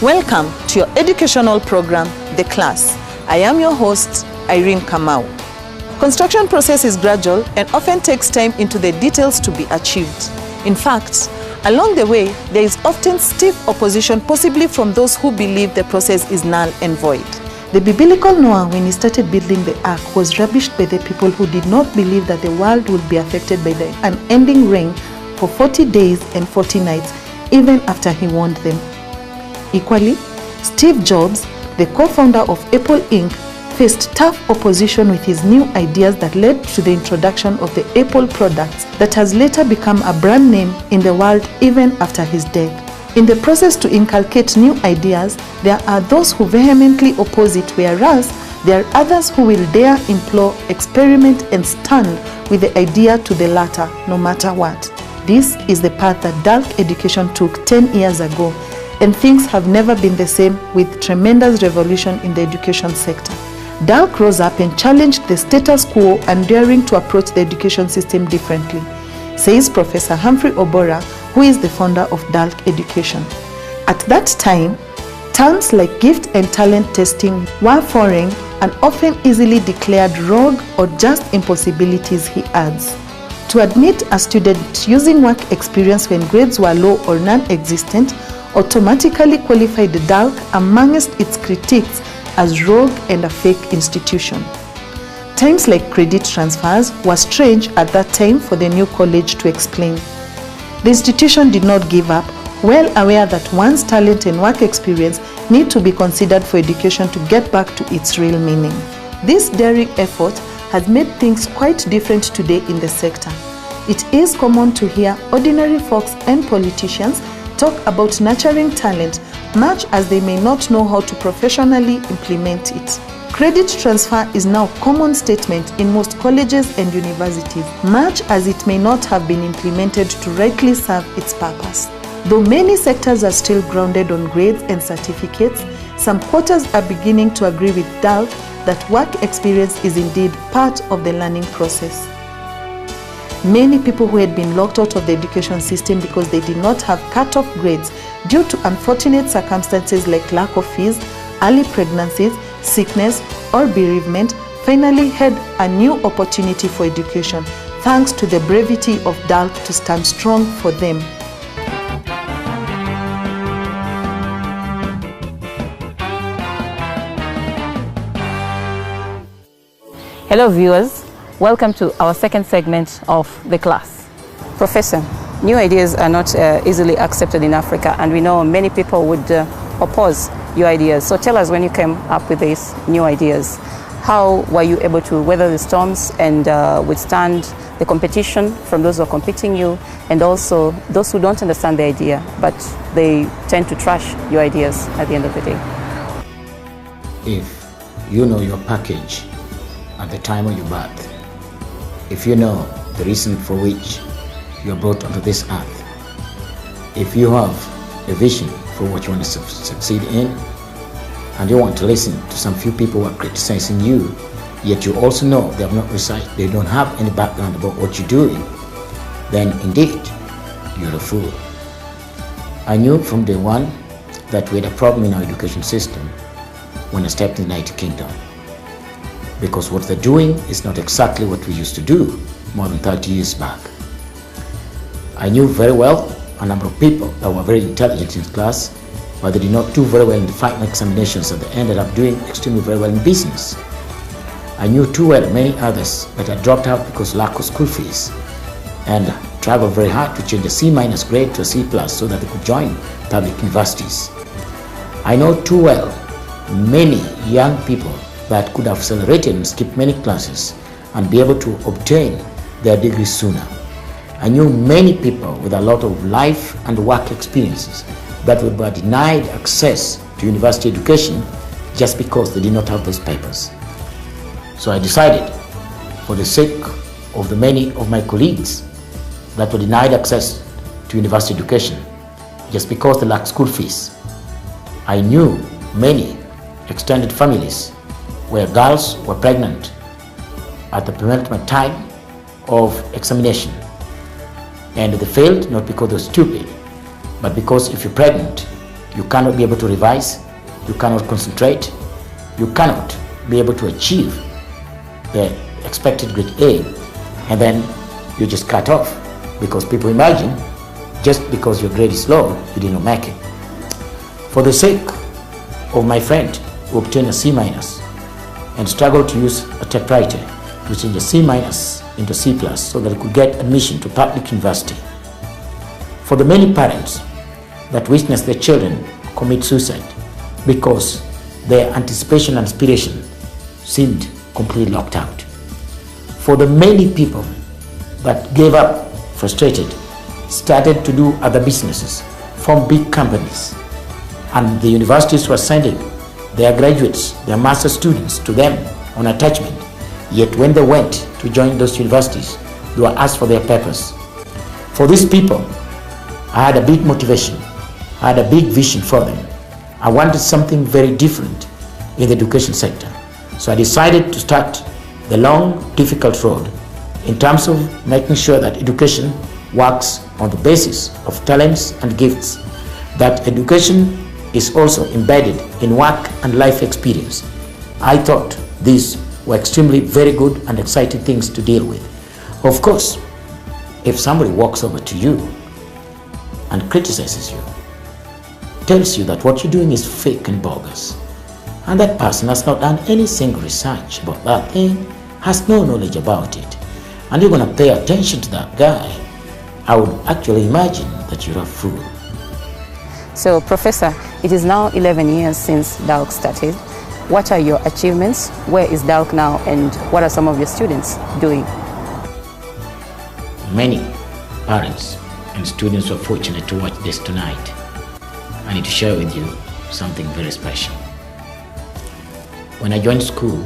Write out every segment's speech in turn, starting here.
Welcome to your educational program, The Class. I am your host, Irene Kamau. Construction process is gradual and often takes time into the details to be achieved. In fact, along the way, there is often stiff opposition, possibly from those who believe the process is null and void. The biblical Noah, when he started building the ark, was rubbished by the people who did not believe that the world would be affected by the unending rain for 40 days and 40 nights, even after he warned them. Equally, Steve Jobs, the co-founder of Apple Inc., faced tough opposition with his new ideas that led to the introduction of the Apple products that has later become a brand name in the world even after his death. In the process to inculcate new ideas, there are those who vehemently oppose it, whereas there are others who will dare, implore, experiment and stand with the idea to the latter, no matter what. This is the path that DALC Education took 10 years ago, and things have never been the same, with tremendous revolution in the education sector. DALC rose up and challenged the status quo and daring to approach the education system differently, says Professor Humphrey Obora, who is the founder of DALC Education. At that time, terms like gift and talent testing were foreign and often easily declared rogue or just impossibilities, he adds. To admit a student using work experience when grades were low or non-existent automatically qualified DALC amongst its critiques as rogue and a fake institution. Terms like credit transfers were strange at that time for the new college to explain. The institution did not give up, well aware that one's talent and work experience need to be considered for education to get back to its real meaning. This daring effort has made things quite different today in the sector. It is common to hear ordinary folks and politicians talk about nurturing talent, much as they may not know how to professionally implement it. Credit transfer is now a common statement in most colleges and universities, much as it may not have been implemented to rightly serve its purpose. Though many sectors are still grounded on grades and certificates, some quarters are beginning to agree with DALC that work experience is indeed part of the learning process. Many people who had been locked out of the education system because they did not have cut-off grades due to unfortunate circumstances like lack of fees, early pregnancies, sickness, or bereavement finally had a new opportunity for education, thanks to the brevity of DALC to stand strong for them. Hello viewers, welcome to our second segment of The Class. Professor, new ideas are not easily accepted in Africa, and we know many people would oppose your ideas. So tell us, when you came up with these new ideas, how were you able to weather the storms and withstand the competition from those who are competing you, and also those who don't understand the idea, but they tend to trash your ideas at the end of the day? If you know your package at the time of your birth, if you know the reason for which you are brought onto this earth, if you have a vision for what you want to succeed in, and you want to listen to some few people who are criticizing you, yet you also know they have not researched, they don't have any background about what you're doing, then indeed you're a fool. I knew from day one that we had a problem in our education system when I stepped in the United Kingdom, because what they're doing is not exactly what we used to do more than 30 years back. I knew very well a number of people that were very intelligent in class, but they did not do very well in the final examinations, and they ended up doing extremely very well in business. I knew too well many others that had dropped out because of lack of school fees and traveled very hard to change a C- grade to a C+ so that they could join public universities. I know too well many young people that could have accelerated and skipped many classes and be able to obtain their degrees sooner. I knew many people with a lot of life and work experiences that were denied access to university education just because they did not have those papers. So I decided, for the sake of the many of my colleagues that were denied access to university education just because they lacked school fees, I knew many extended families where girls were pregnant at the penultimate time of examination, and they failed not because they were stupid, but because if you're pregnant, you cannot be able to revise, you cannot concentrate, you cannot be able to achieve the expected grade A, and then you just cut off because people imagine just because your grade is low, you did not make it. For the sake of my friend who obtained a C- and struggled to use a typewriter to change a C- into C+ so that he could get admission to public university. For the many parents that witness their children commit suicide because their anticipation and aspiration seemed completely locked out. For the many people that gave up, frustrated, started to do other businesses, formed big companies, and the universities were sending their graduates, their master students to them on attachment. Yet when they went to join those universities, they were asked for their papers. For these people, I had a big motivation. I had a big vision for them. I wanted something very different in the education sector. So I decided to start the long, difficult road in terms of making sure that education works on the basis of talents and gifts, that education is also embedded in work and life experience. I thought these were extremely very good and exciting things to deal with. Of course, if somebody walks over to you and criticizes you, tells you that what you're doing is fake and bogus, and that person has not done any single research about that thing, has no knowledge about it, and you're going to pay attention to that guy, I would actually imagine that you're a fool. So, Professor, it is now 11 years since DALC started. What are your achievements? Where is DALC now, and what are some of your students doing? Many parents and students were fortunate to watch this tonight. I need to share with you something very special. When I joined school,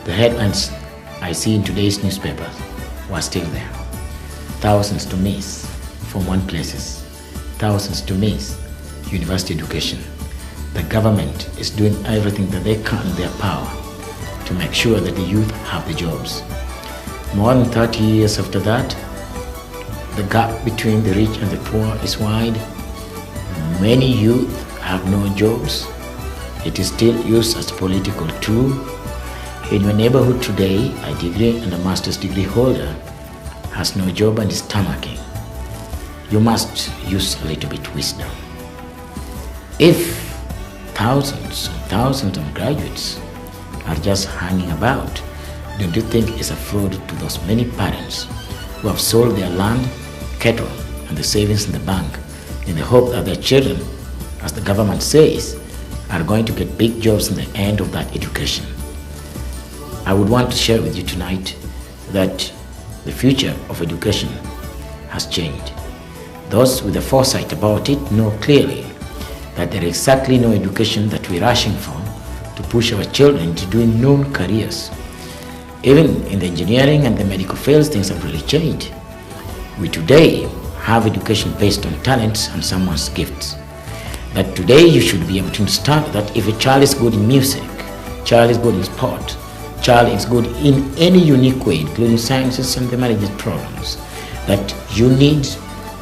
the headlines I see in today's newspapers were still there. Thousands to miss Form 1 places, thousands to miss university education. The government is doing everything that they can in their power to make sure that the youth have the jobs. More than 30 years after that, the gap between the rich and the poor is wide. Many youth have no jobs. It is still used as a political tool. In your neighborhood today, a degree and a master's degree holder has no job and is stomaching. You must use a little bit wisdom. If thousands and thousands of graduates are just hanging about, don't you think it's a fraud to those many parents who have sold their land, cattle, and the savings in the bank in the hope that their children, as the government says, are going to get big jobs in the end of that education? I would want to share with you tonight that the future of education has changed. Those with the foresight about it know clearly that there is exactly no education that we're rushing for to push our children into doing known careers. Even in the engineering and the medical fields, things have really changed. We today have education based on talents and someone's gifts. That today you should be able to understand that if a child is good in music, child is good in sport, child is good in any unique way, including sciences and the management programs, that you need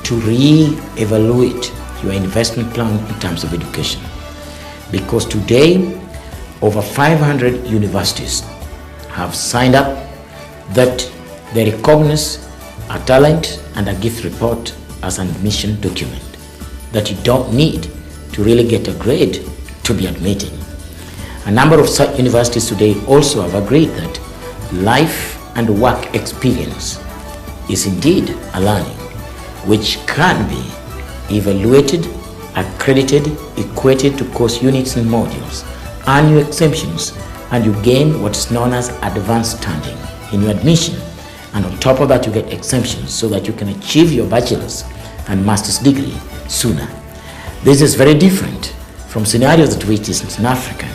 to re-evaluate your investment plan in terms of education. Because today, over 500 universities have signed up that they recognize a talent and a gift report as an admission document, that you don't need to really get a grade to be admitted. A number of such universities today also have agreed that life and work experience is indeed a learning which can be evaluated, accredited, equated to course units and modules, earn your exemptions, and you gain what is known as advanced standing in your admission. And on top of that, you get exemptions so that you can achieve your bachelor's and master's degree sooner. This is very different from scenarios that we witness in Africa,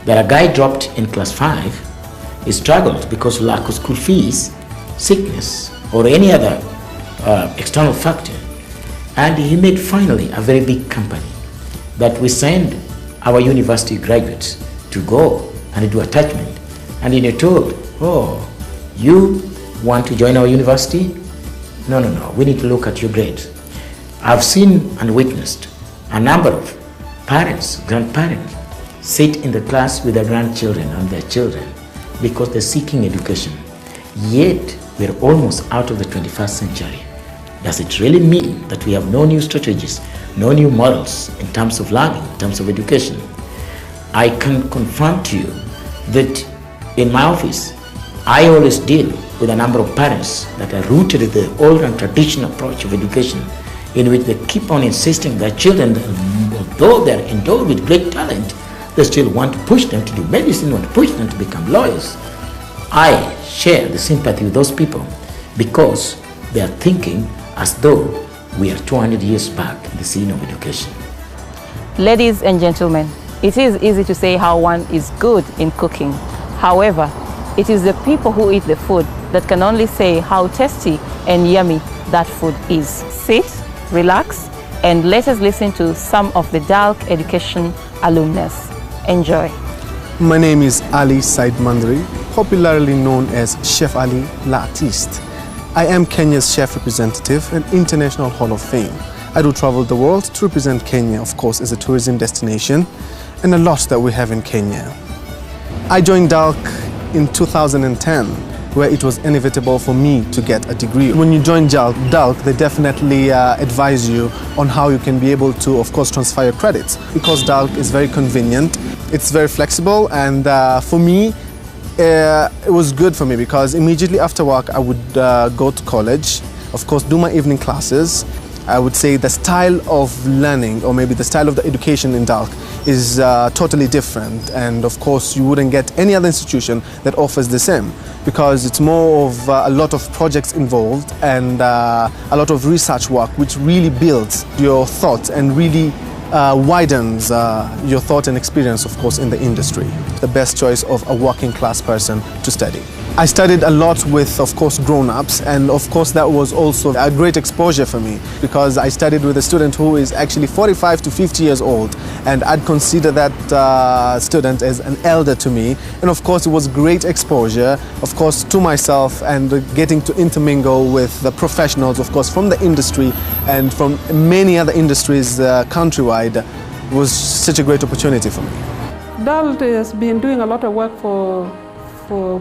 that a guy dropped in class 5, he struggled because of lack of school fees, sickness, or any other external factor, and he made finally a very big company that we send our university graduates to go and do attachment, and then you're told, oh, you want to join our university? No, we need to look at your grades. I've seen and witnessed A number of parents, grandparents, sit in the class with their grandchildren and their children because they're seeking education. Yet, we're almost out of the 21st century. Does it really mean that we have no new strategies, no new models in terms of learning, in terms of education? I can confirm to you that in my office, I always deal with a number of parents that are rooted in the old and traditional approach of education, in which they keep on insisting that children, although they're endowed with great talent, they still want to push them to do medicine, want to push them to become lawyers. I share the sympathy with those people because they are thinking as though we are 200 years back in the scene of education. Ladies and gentlemen, it is easy to say how one is good in cooking. However, it is the people who eat the food that can only say how tasty and yummy that food is. Sit, relax, and let us listen to some of the DALC Education alumnus. Enjoy. My name is Ali Said Mandri, popularly known as Chef Ali L'artiste. I am Kenya's chef representative and International Hall of Fame. I do travel the world to represent Kenya, of course, as a tourism destination, and a lot that we have in Kenya. I joined DALC in 2010, where it was inevitable for me to get a degree. When you join DALC, they definitely advise you on how you can be able to, of course, transfer your credits. Because DALC is very convenient, it's very flexible, and for me, it was good for me because immediately after work, I would go to college, of course, do my evening classes. I would say the style of learning, or maybe the style of the education in DALC, is totally different, and of course you wouldn't get any other institution that offers the same, because it's more of a lot of projects involved and a lot of research work, which really builds your thoughts and really widens your thought and experience, of course, in the industry. The best choice of a working class person to study. I studied a lot with, of course, grown-ups, and of course that was also a great exposure for me because I studied with a student who is actually 45 to 50 years old, and I'd consider that student as an elder to me, and of course it was great exposure, of course, to myself, and getting to intermingle with the professionals, of course, from the industry and from many other industries countrywide was such a great opportunity for me. DALC has been doing a lot of work for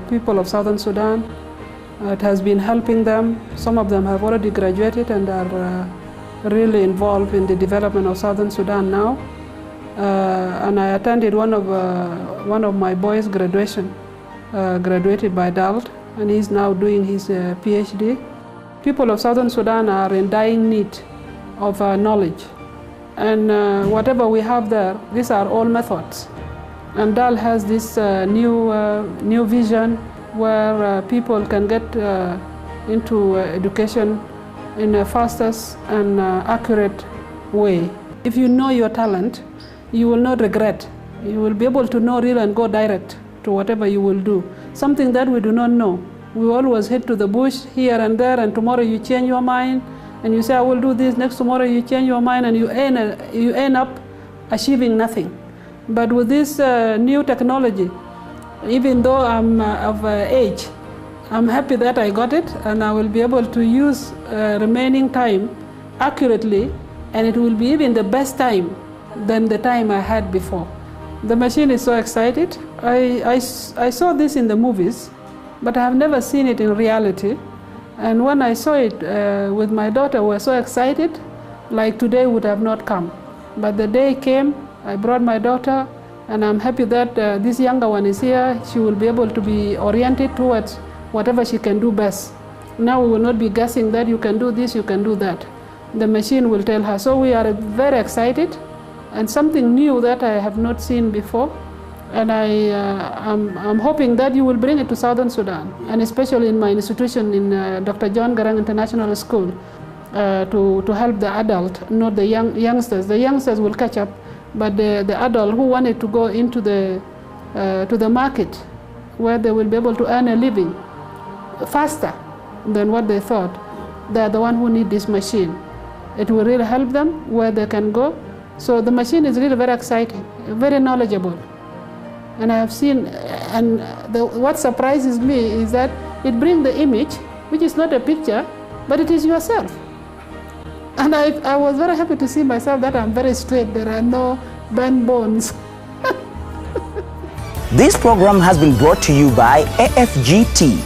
people of Southern Sudan. It has been helping them. Some of them have already graduated and are really involved in the development of Southern Sudan now. And I attended one of my boys' graduation, graduated by DALC, and he's now doing his PhD. People of Southern Sudan are in dying need of knowledge. And whatever we have there, these are all methods. And DALC has this new vision where people can get into education in a fastest and accurate way. If you know your talent, you will not regret. You will be able to know real and go direct to whatever you will do. Something that we do not know. We always head to the bush here and there, and tomorrow you change your mind and you say, I will do this, next tomorrow you change your mind, and you end up achieving nothing. But with this new technology, even though I'm of age, I'm happy that I got it, and I will be able to use remaining time accurately, and it will be even the best time than the time I had before. The machine is so excited. I saw this in the movies, but I have never seen it in reality. And when I saw it with my daughter, we were so excited, like today would have not come. But the day came, I brought my daughter, and I'm happy that this younger one is here. She will be able to be oriented towards whatever she can do best. Now we will not be guessing that you can do this, you can do that. The machine will tell her. So we are very excited, and something new that I have not seen before. And I'm hoping that you will bring it to Southern Sudan, and especially in my institution in Dr. John Garang International School, to help the adult, not the youngsters. The youngsters will catch up, but the adult who wanted to go into to the market, where they will be able to earn a living faster than what they thought, they are the one who need this machine. It will really help them where they can go. So the machine is really very exciting, very knowledgeable. And I have seen, and what surprises me is that it brings the image, which is not a picture, but it is yourself. And I was very happy to see myself that I'm very straight. There are no bent bones. This program has been brought to you by AFGT,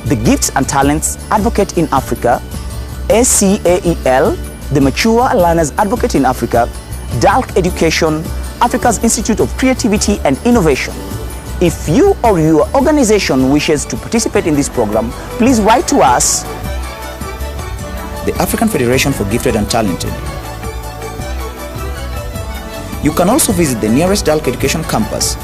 the Gifts and Talents Advocate in Africa, ACAEL, the Mature Learners Advocate in Africa, DALC Education, Africa's Institute of Creativity and Innovation. If you or your organization wishes to participate in this program, please write to us, the African Federation for Gifted and Talented. You can also visit the nearest DALC Education campus